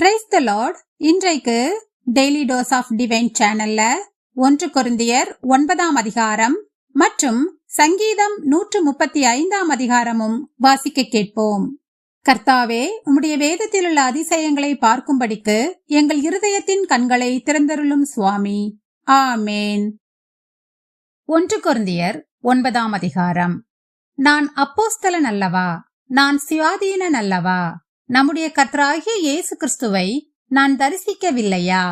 Praise the Lord. இன்றைக்கு daily dose of divine சேனல்ல 1 கொரிந்தியர் 9ஆம் அதிகாரம் மற்றும் சங்கீதம் 135ஆம் அதிகாரமும் வாசிக்க கேட்போம். கர்த்தாவே, உம்முடைய வேதத்தில் உள்ள அதிசயங்களை பார்க்கும்படிக்கு எங்கள் இருதயத்தின் கண்களை திறந்தருளும் சுவாமி. ஆமேன். 1 கொரிந்தியர் 9ஆம் அதிகாரம். நான் அப்போஸ்தலன் அல்லவா? நான் சுயாதீனன் அல்லவா? நம்முடைய கர்த்தராகிய இயேசு கிறிஸ்துவை நான் தரிசிக்கவில்லையா?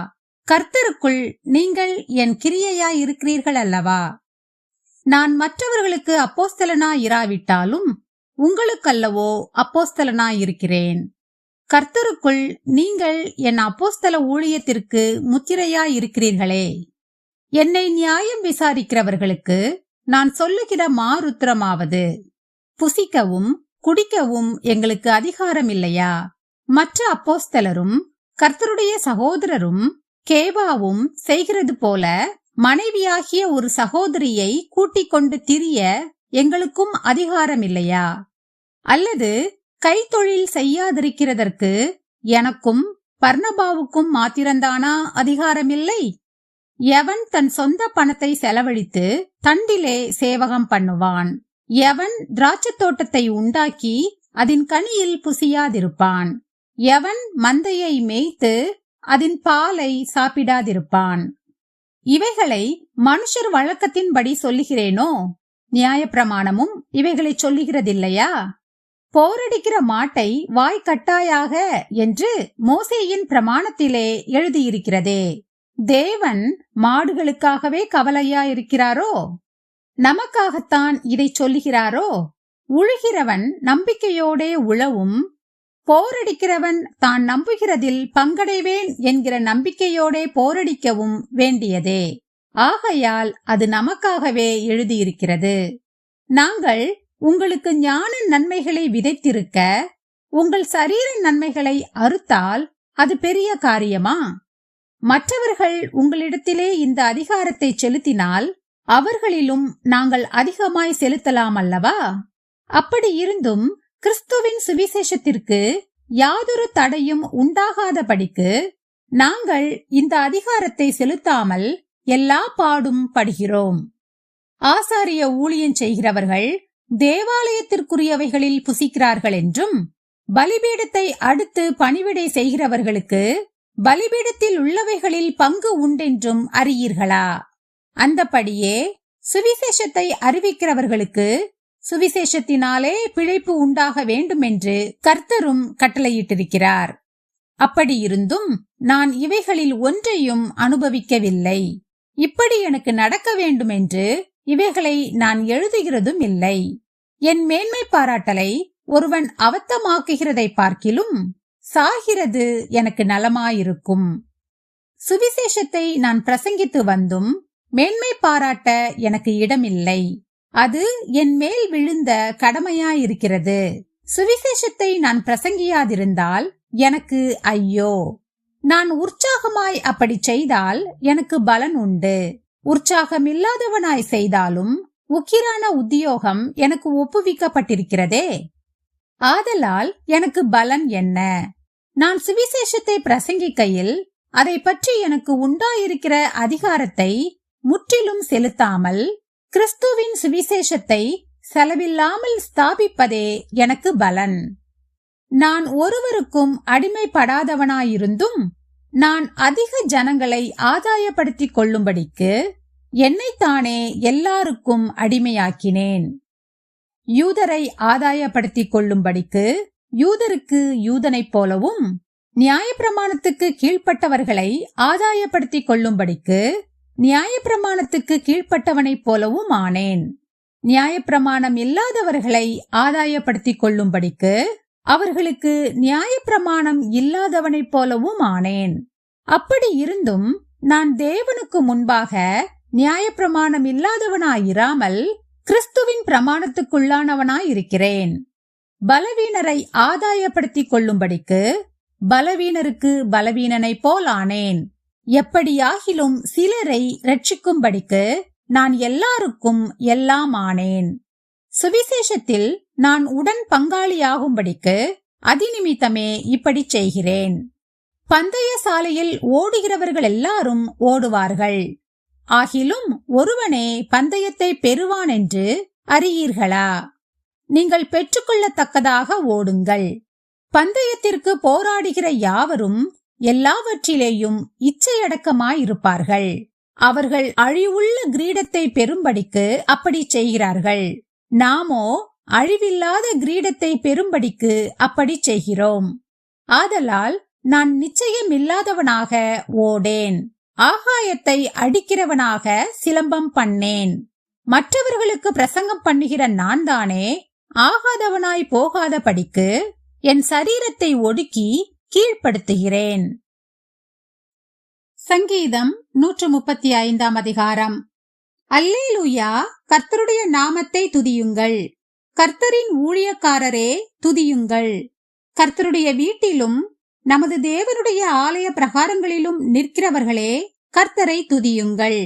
கர்த்தருக்குள் நீங்கள் என் கிரியையாய் இருக்கிறீர்கள் அல்லவா? நான் மற்றவர்களுக்கு அப்போஸ்தலனாய் இராவிட்டாலும் உங்களுக்கல்லவோ அப்போஸ்தலனாய் இருக்கிறேன். கர்த்தருக்குள் நீங்கள் என் அப்போஸ்தல ஊழியத்திற்கு முத்திரையாய் இருக்கிறீர்களே. என்னை நியாயம் விசாரிக்கிறவர்களுக்கு நான் சொல்லுகிற மாறுத்திரமாவது, புசிக்கவும் குடிக்கவும் எங்களுக்கு அதிகாரம் இல்லையா? மற்ற அப்போஸ்தலரும் கர்த்தருடைய சகோதரரும் கேபாவும் செய்கிறது போல மனைவியாகிய ஒரு சகோதரியை கூட்டிக் கொண்டு திரிய எங்களுக்கும் அதிகாரம் இல்லையா? அல்லது கைத்தொழில் செய்யாதிருக்கிறதற்கு எனக்கும் பர்னபாவுக்கும் மாத்திரந்தானா அதிகாரமில்லை? எவன் தன் சொந்த பணத்தை செலவழித்து தண்டிலே சேவகம் பண்ணுவான்? எவன் திராட்சை தோட்டத்தை உண்டாக்கி அதன் கனியில் புசியாதிருப்பான்? எவன் மந்தையை மேய்த்து அதன் பாலை சாப்பிடாதிருப்பான்? இவைகளை மனுஷர் வழக்கத்தின்படி சொல்லுகிறேனோ? நியாயப்பிரமாணமும் இவைகளை சொல்லுகிறதில்லையா? போரடிக்கிற மாட்டை வாய் கட்டாயாக என்று மோசேயின் பிரமாணத்திலே எழுதியிருக்கிறதே. தேவன் மாடுகளுக்காகவே கவலையாயிருக்கிறாரோ? நமக்காகத்தான் இதை சொல்லுகிறாரோ? உழுகிறவன் நம்பிக்கையோடே உழவும், போரடிக்கிறவன் தான் நம்புகிறதில் பங்கடைவேன் என்கிற நம்பிக்கையோடே போரடிக்கவும் வேண்டியதே. ஆகையால் அது நமக்காகவே எழுதியிருக்கிறது. நாங்கள் உங்களுக்கு ஞான நன்மைகளை விதைத்திருக்க உங்கள் சரீர நன்மைகளை அறுத்தால் அது பெரிய காரியமா? மற்றவர்கள் உங்களிடத்திலே இந்த அதிகாரத்தை செலுத்தினால் அவர்களிலும் நாங்கள் அதிகமாய் செலுத்தலாம் அல்லவா? அப்படி இருந்தும் கிறிஸ்துவின் சுவிசேஷத்திற்கு யாதொரு தடையும் உண்டாகாதபடிக்கு நாங்கள் இந்த அதிகாரத்தை செலுத்தாமல் எல்லா பாடும் படுகிறோம். ஆசாரிய ஊழியம் செய்கிறவர்கள் தேவாலயத்திற்குரியவைகளில் புசிக்கிறார்கள் என்றும், பலிபீடத்தை அடுத்து பணிவிடை செய்கிறவர்களுக்கு பலிபீடத்தில் உள்ளவைகளில் பங்கு உண்டென்றும் அறியீர்களா? அந்தபடியே சுவிசேஷத்தை அறிவிக்கிறவர்களுக்கு சுவிசேஷத்தினாலே பிழைப்பு உண்டாக வேண்டும் என்று கர்த்தரும் கட்டளையிட்டிருக்கிறார். அப்படியிருந்தும் நான் இவைகளில் ஒன்றையும் அனுபவிக்கவில்லை. இப்படி எனக்கு நடக்க வேண்டும் என்று இவைகளை நான் எழுதுகிறதும் இல்லை. என் மேன்மை பாராட்டலை ஒருவன் அவத்தமாக்குகிறதை பார்க்கிலும் சாகிறது எனக்கு நலமாயிருக்கும். சுவிசேஷத்தை நான் பிரசங்கித்து வந்தும் மேன்மை பாராட்ட எனக்கு இடமில்லை. அது என் மேல் விழுந்த கடமையாயிருக்கிறது. சுவிசேஷத்தை நான் பிரசங்கியாதிருந்தால் எனக்கு ஐயோ! நான் உற்சாகமாய் அப்படி செய்தால் எனக்கு பலன் உண்டு. உற்சாகமில்லாதவனாய் செய்தாலும் உக்கிரான உத்தியோகம் எனக்கு ஒப்புவிக்கப்பட்டிருக்கிறதே. ஆதலால் எனக்கு பலன் என்ன? நான் சுவிசேஷத்தை பிரசங்கிக்கையில் அதை பற்றி எனக்கு உண்டாயிருக்கிற அதிகாரத்தை முற்றிலும் செலுத்தாமல் கிறிஸ்துவின் சுவிசேஷத்தை செலவில்லாமல் ஸ்தாபிப்பதே எனக்கு பலன். நான் ஒருவருக்கும் அடிமைப்படாதவனாயிருந்தும் நான் அதிக ஜனங்களை ஆதாயப்படுத்திக் கொள்ளும்படிக்கு என்னைத்தானே எல்லாருக்கும் அடிமையாக்கினேன். யூதரை ஆதாயப்படுத்திக் கொள்ளும்படிக்கு யூதருக்கு யூதனைப் போலவும், நியாயப்பிரமாணத்துக்கு கீழ்ப்பட்டவர்களை ஆதாயப்படுத்திக் கொள்ளும்படிக்கு நியாயப்பிரமாணத்துக்கு கீழ்ப்பட்டவனைப் போலவும் ஆனேன். நியாயப்பிரமாணம் இல்லாதவர்களை ஆதாயப்படுத்திக் கொள்ளும்படிக்கு அவர்களுக்கு நியாயப்பிரமாணம் இல்லாதவனைப் போலவும் ஆனேன். அப்படி இருந்தும் நான் தேவனுக்கு முன்பாக நியாயப்பிரமாணம் இல்லாதவனாயிராமல் கிறிஸ்துவின் பிரமாணத்துக்குள்ளானவனாயிருக்கிறேன். பலவீனரை ஆதாயப்படுத்திக் கொள்ளும்படிக்கு பலவீனருக்கு பலவீனனைப் போல் ஆனேன். எப்படியாகிலும் சிலரை ரட்சிக்கும்படிக்கு நான் எல்லாருக்கும் எல்லாம் ஆனேன். சுவிசேஷத்தில் நான் உடன் பங்காளியாகும்படிக்கு அதிநிமித்தமே இப்படி செய்கிறேன். பந்தய சாலையில் ஓடுகிறவர்கள் எல்லாரும் ஓடுவார்கள், ஆகிலும் ஒருவனே பந்தயத்தை பெறுவான் என்று அறியீர்களா? நீங்கள் பெற்றுக்கொள்ளத்தக்கதாக ஓடுங்கள். பந்தயத்திற்கு போராடுகிற யாவரும் எல்லாவற்றிலேயும் இச்சையடக்கமாயிருப்பார்கள். அவர்கள் அழிவுள்ள கிரீடத்தை பெறும்படிக்கு அப்படி செய்கிறார்கள். நாமோ அழிவில்லாத கிரீடத்தை பெறும்படிக்கு அப்படி செய்கிறோம். ஆதலால் நான் நிச்சயமில்லாதவனாக ஓடேன், ஆகாயத்தை அடிக்கிறவனாக சிலம்பம் பண்ணேன். மற்றவர்களுக்கு பிரசங்கம் பண்ணுகிற நான் தானே ஆகாதவனாய் போகாத படிக்கு என் சரீரத்தை ஒடுக்கி கீழ்ப்படுத்துகிறேன். சங்கீதம் 135 அதிகாரம். அல்லேலூயா, கர்த்தருடைய நாமத்தை துதியுங்கள். கர்த்தரின் ஊழியக்காரரே துதியுங்கள். கர்த்தருடைய வீட்டிலும் நமது தேவனுடைய ஆலய பிரகாரங்களிலும் நிற்கிறவர்களே கர்த்தரை துதியுங்கள்.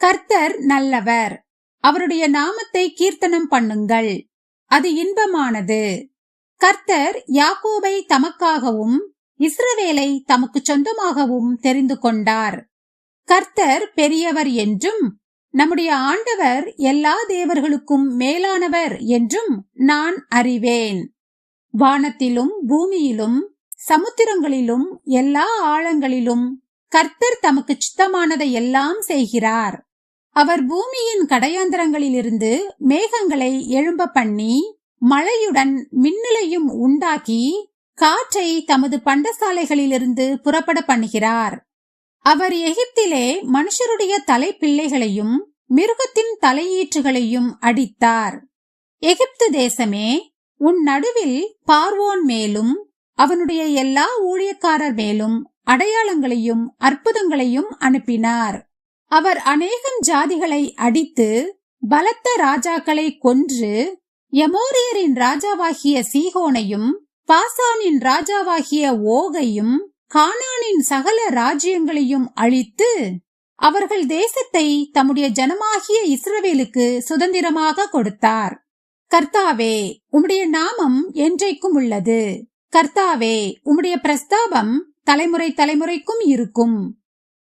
கர்த்தர் நல்லவர், அவருடைய நாமத்தை கீர்த்தனம் பண்ணுங்கள், அது இன்பமானது. கர்த்தர் யாக்கோபை தமக்காகவும் இஸ்ரவேலை தமக்கு சொந்தமாகவும் தெரிந்து கொண்டார். கர்த்தர் பெரியவர் என்றும் நம்முடைய ஆண்டவர் எல்லா தேவர்களுக்கும் மேலானவர் என்றும் நான் அறிவேன். வானத்திலும் பூமியிலும் சமுத்திரங்களிலும் எல்லா ஆழங்களிலும் கர்த்தர் தமக்கு சித்தமானதை எல்லாம் செய்கிறார். அவர் பூமியின் கடையாந்தரங்களிலிருந்து மேகங்களை எழும்ப பண்ணி மழையுடன் மின்னலையும் உண்டாக்கி காற்றை தமது பண்டசாலைகளிலிருந்து புறப்பட பண்ணுகிறார். அவர் எகிப்திலே மனுஷருடைய தலைப்பிள்ளைகளையும் மிருகத்தின் தலையீற்றுகளையும் அடித்தார். எகிப்து தேசமே, உன் நடுவில் பார்வோன் மேலும் அவனுடைய எல்லா ஊழியக்காரர் மேலும் அடையாளங்களையும் அற்புதங்களையும் அனுப்பினார். அவர் அநேகம் ஜாதிகளை அடித்து பலத்த ராஜாக்களை கொன்று எமோரியரின் ராஜாவாகிய சீகோனையும் பாசானின் ராஜாவாகிய ஓகையும் கானானின் சகல ராஜ்யங்களையும் அழித்து அவர்கள் தேசத்தை தம்முடைய ஜனமாகிய இஸ்ரவேலுக்கு சுதந்திரமாக கொடுத்தார். கர்த்தாவே, உம்முடைய நாமம் என்றைக்கும் உள்ளது. கர்த்தாவே, உம்முடைய பிரஸ்தாபம் தலைமுறை தலைமுறைக்கும் இருக்கும்.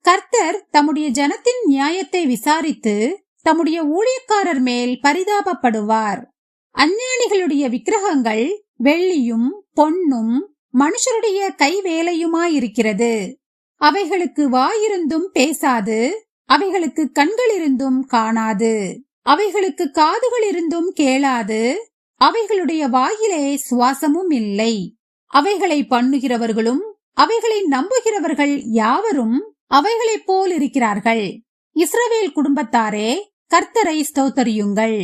கர்த்தர் தம்முடைய ஜனத்தின் நியாயத்தை விசாரித்து தம்முடைய ஊழியக்காரர் மேல் பரிதாபப்படுவார். அஞ்ஞானிகளுடைய விக்கிரகங்கள் வெள்ளியும் பொன்னும் மனுஷருடைய கைவேலையுமாயிருக்கிறது. அவைகளுக்கு வாயிருந்தும் பேசாது, அவைகளுக்கு கண்கள் இருந்தும் காணாது, அவைகளுக்கு காதுகள் இருந்தும் கேளாது, அவைகளுடைய வாயிலே சுவாசமும் இல்லை. அவைகளை பண்ணுகிறவர்களும் அவைகளை நம்புகிறவர்கள் யாவரும் அவைகளைப் போல் இருக்கிறார்கள். இஸ்ரவேல் குடும்பத்தாரே, கர்த்தரை ஸ்தோத்தரியுங்கள்.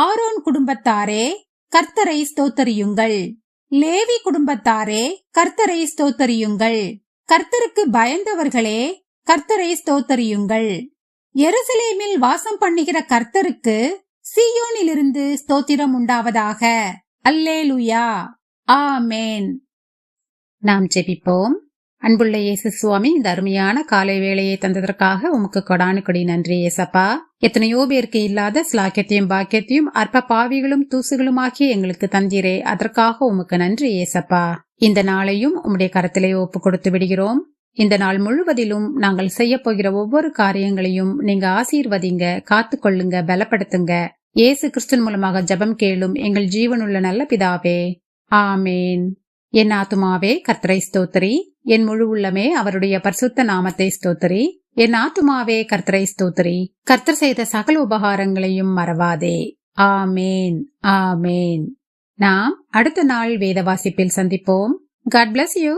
ஆரோன் குடும்பத்தாரே, கர்த்தரை ஸ்தோத்தரியுங்கள். லேவி குடும்பத்தாரே, கர்த்தரை ஸ்தோத்தரியுங்கள். கர்த்தருக்கு பயந்தவர்களே, கர்த்தரை ஸ்தோத்தரியுங்கள். எருசலேமில் வாசம் பண்ணுகிற கர்த்தருக்கு சீயோனிலிருந்து ஸ்தோத்திரம் உண்டாவதாக. அல்லேலூயா, ஆமேன். நாம் ஜெபிப்போம். அன்புள்ள இயேசு சுவாமி, இந்த அருமையான காலை வேளையை தந்ததற்காக உமக்கு கொடானு கொடி நன்றி ஏசப்பா. எத்தனையோ பேருக்கு இல்லாத ஸ்லாக்கியத்தையும் பாக்கியத்தையும் அற்ப பாவிகளும் தூசுகளுமாகிய எங்களுக்கு தந்தீரே, அதற்காக உமக்கு நன்றி ஏசப்பா. இந்த நாளையும் உம்முடைய கரத்திலே ஒப்பு கொடுத்து விடுகிறோம். இந்த நாள் முழுவதிலும் நாங்கள் செய்ய போகிற ஒவ்வொரு காரியங்களையும் நீங்க ஆசீர்வதிங்க, காத்து கொள்ளுங்க, பலப்படுத்துங்க. இயேசு கிறிஸ்துவின் மூலமாக ஜெபம் கேளும் எங்கள் ஜீவனுள்ள நல்ல பிதாவே, ஆமேன். என் ஆத்துமாவே கர்த்தரை ஸ்தோத்திரி, என் முழு உள்ளமே அவருடைய பரிசுத்த நாமத்தை ஸ்தோத்திரி. என் ஆத்துமாவே கர்த்தரை ஸ்தோத்திரி, கர்த்தர் செய்த சகல உபகாரங்களையும் மறவாதே. ஆமேன், ஆமேன். நாம் அடுத்த நாள் வேத வாசிப்பில் சந்திப்போம். God bless you.